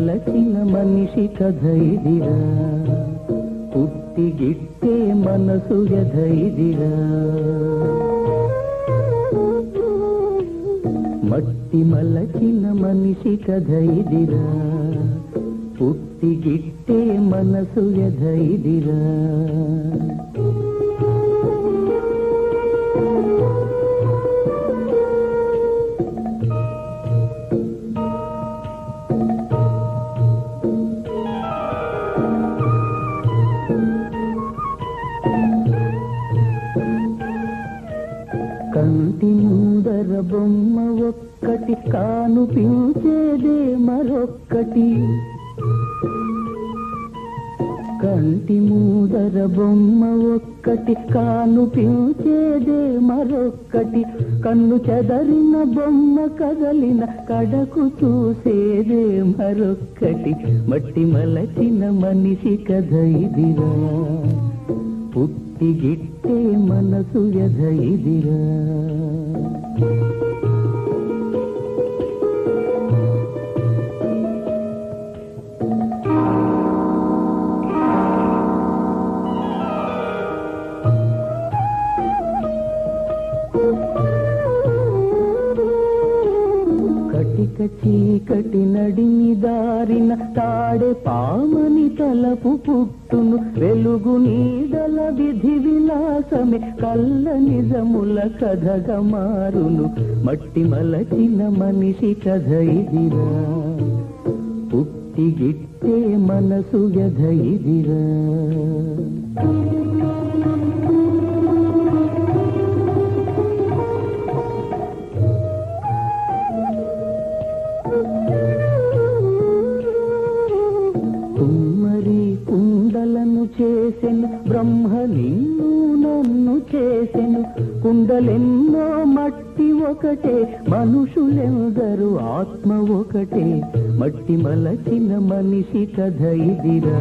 మలచిన మనిషి కథ ఇదిరా, పుట్టి గిట్టే మనసు వ్యధ ఇదిరా. మట్టి మలచిన మనిషి కథ ఇదిరా, పుట్టి గిట్టే మనసు వ్యధ ఇదిరా. కంటి ముందర బొమ్మ ఒక్కటి కానుపించేదే మరొక్కటి, కంటి ముందర బొమ్మ ఒక్కటి కానుపించేదే మరొక్కటి, కన్ను చెదరిన బొమ్మ కదలిన కడకు చూసేదే మరొక్కటి. మట్టి మలచిన మనిషి కథ ఇదిరా, పుట్టి గిట్టే మనసు వ్యధ ఇదిరా. కటిక చీకటి నడిమి దారిన తాడే పామని తలపు పుట్టును, వెలుగు నీడల విధి విలాసమే కళ్ళ నిజముల కథగా మారును. మట్టి మలచిన మనిషి కథ ఇదిరా, పుట్టి గిట్టే మనసు వ్యధ ఇదిరా. కుమ్మరి కుండలను చేసెను బ్రహ్మ, నిన్ను నన్ను చేసెను. కుండలెన్నో మట్టి ఒకటే, మనుషులెందరూ ఆత్మ ఒకటే. మట్టి మలచిన మనిషి కథ ఇదిరా,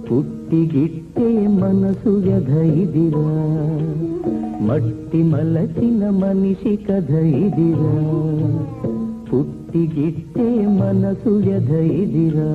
పుట్టి గిట్టే మనసు వ్యధ ఇదిరా. మట్టి మలచిన మనిషి కథ ఇదిరా, పుట్టి గిట్టే మనసు వ్యధ ఇదిరా.